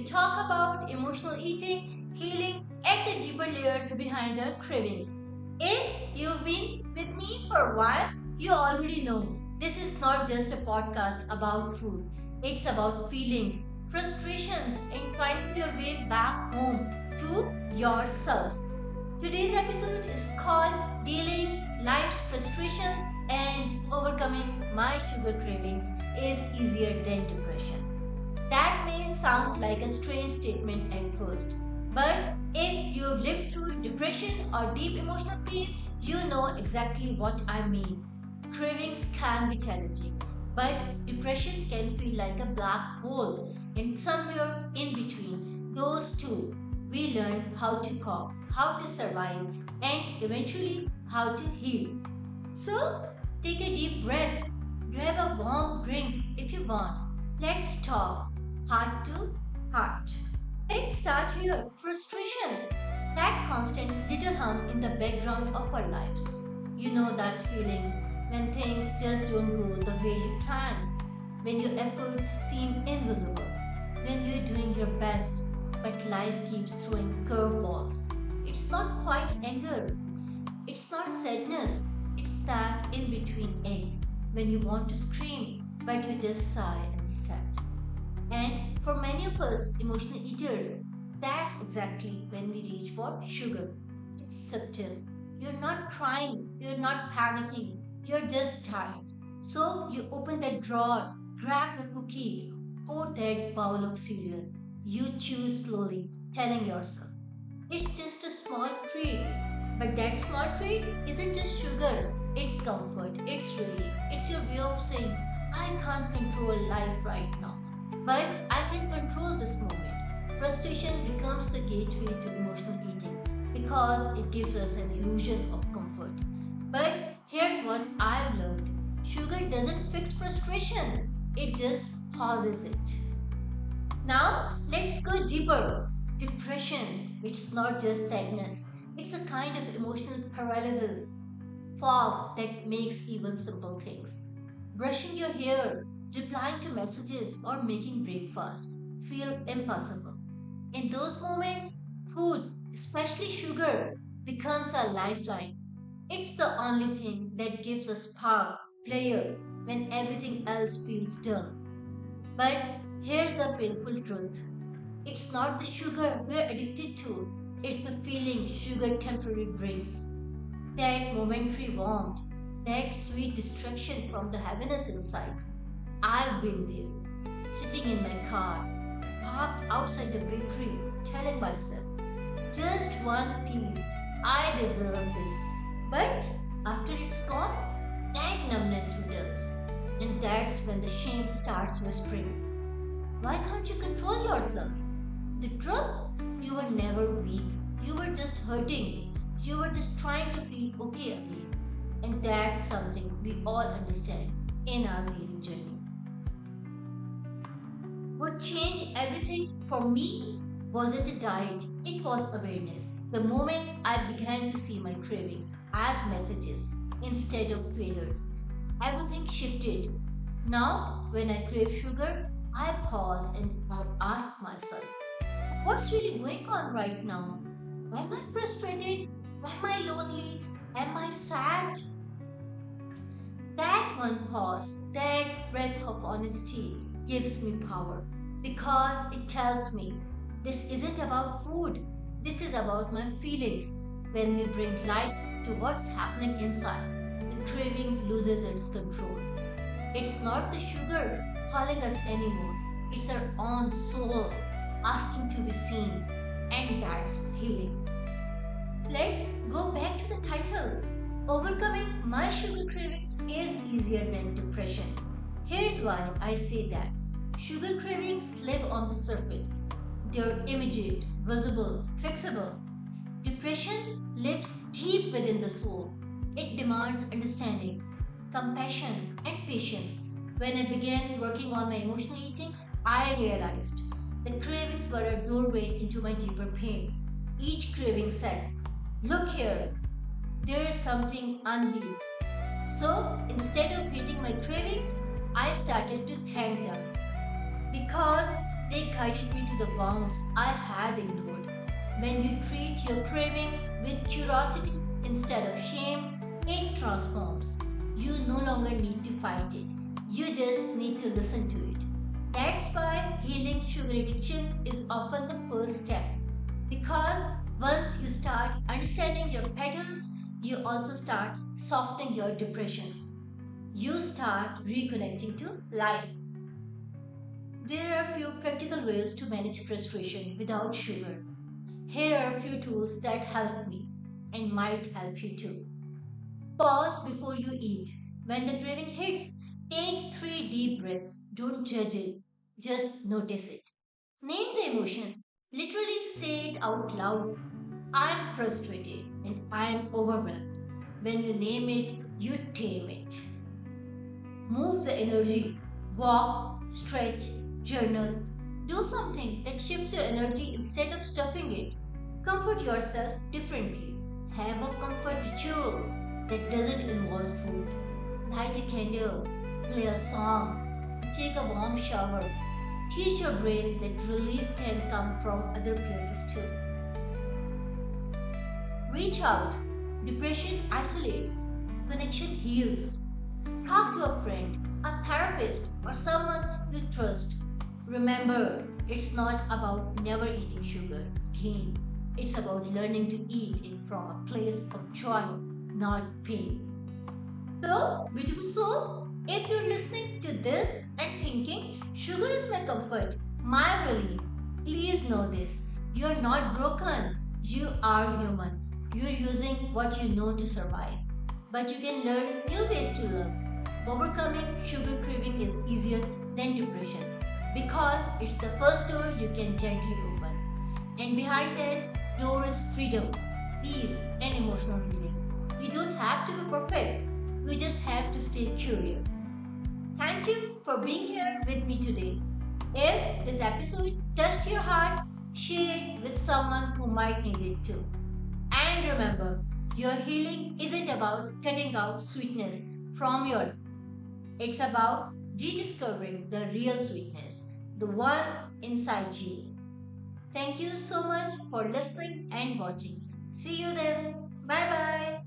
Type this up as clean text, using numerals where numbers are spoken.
talk about emotional eating, healing, and the deeper layers behind our cravings. If you've been with me for a while, you already know this is not just a podcast about food. It's about feelings, frustrations, and finding your way back home to yourself. Today's episode is called Dealing Life's Frustrations and Overcoming My Sugar Cravings is Easier Than Depression. That may sound like a strange statement at first, but if you've lived through depression or deep emotional pain, you know exactly what I mean. Cravings can be challenging, but depression can feel like a black hole, and somewhere in between those two, we learn how to cope, how to survive, and eventually how to heal. So, take a deep breath, grab a warm drink if you want. Let's talk heart to heart. Let's start here. Frustration. That constant little hum in the background of our lives. You know that feeling when things just don't go the way you planned, when your efforts seem invisible, when you're doing your best, but life keeps throwing curveballs. It's not quite anger, it's not sadness, it's that in between egg when you want to scream, but you just sigh instead. And for many of us emotional eaters, that's exactly when we reach for sugar. It's subtle. You're not crying, you're not panicking, you're just tired. So you open that drawer, grab the cookie, pour that bowl of cereal. You chew slowly, telling yourself, it's just a small treat. But that small treat isn't just sugar, it's comfort, it's relief, it's your way of saying, I can't control life right now, but I can control this moment. Frustration becomes the gateway to emotional eating because it gives us an illusion of comfort. But here's what I've learned sugar doesn't fix frustration, it just pauses it. Now, let's go deeper. Depression, it's not just sadness, it's a kind of emotional paralysis, fog that makes even simple things. Brushing your hair, replying to messages, or making breakfast feel impossible. In those moments, food, especially sugar, becomes a lifeline. It's the only thing that gives us spark, flair, when everything else feels dull. But here's the painful truth. It's not the sugar we're addicted to, it's the feeling sugar temporarily brings. That momentary warmth, that sweet distraction from the heaviness inside. I've been there, sitting in my car, parked outside the bakery, telling myself, just one piece, I deserve this. But after it's gone, that numbness returns. And that's when the shame starts whispering, why can't you control yourself? The truth, you were never weak. You were just hurting. You were just trying to feel okay again. And that's something we all understand in our healing journey. What changed everything for me wasn't a diet, it was awareness. The moment I began to see my cravings as messages instead of failures, everything shifted. Now, when I crave sugar, I pause and I ask myself, what's really going on right now? Am I frustrated? Am I lonely? Am I sad? That one pause, that breath of honesty gives me power because it tells me this isn't about food, this is about my feelings. When we bring light to what's happening inside, the craving loses its control. It's not the sugar calling us anymore, it's our own soul asking to be seen, and that's healing. Let's go back to the title. Overcoming my sugar cravings is easier than depression. Here's why I say that. Sugar cravings live on the surface. They're immediate, visible, fixable. Depression lives deep within the soul. It demands understanding, compassion, and patience. When I began working on my emotional eating, I realized the cravings were a doorway into my deeper pain. Each craving said, look here, there is something unhealed. So instead of hating my cravings, I started to thank them because They guided me to the wounds I had ignored. When you treat your craving with curiosity instead of shame, it transforms. You no longer need to fight it. You just need to listen to it. That's why healing sugar addiction is often the first step. Because once you start understanding your patterns, you also start softening your depression. You start reconnecting to life. There are a few practical ways to manage frustration without sugar. Here are a few tools that help me and might help you too. Pause before you eat. When the craving hits, take 3 deep breaths. Don't judge it, just notice it. Name the emotion. Literally say it out loud. I'm frustrated and I'm overwhelmed. When you name it, you tame it. Move the energy. Walk, stretch, journal. Do something that shifts your energy instead of stuffing it. Comfort yourself differently. Have a comfort ritual that doesn't involve food. Light a candle, play a song, take a warm shower. Teach your brain that relief can come from other places too. Reach out. Depression isolates, connection heals. Talk to a friend, a therapist, or someone you trust. Remember, it's not about never eating sugar again. It's about learning to eat it from a place of joy, not pain. So, beautiful soul, if you're listening to this and thinking, sugar is my comfort, my relief, please know this. You're not broken. You are human. You're using what you know to survive. But you can learn new ways to love. Overcoming sugar craving is easier than depression because it's the first door you can gently open. And behind that door is freedom, peace, and emotional healing. You don't have to be perfect, you just have to stay curious. Thank you for being here with me today. If this episode touched your heart, share it with someone who might need it too. And remember, your healing isn't about cutting out sweetness from your life. It's about rediscovering the real sweetness, the one inside you. Thank you so much for listening and watching. See you then. Bye bye.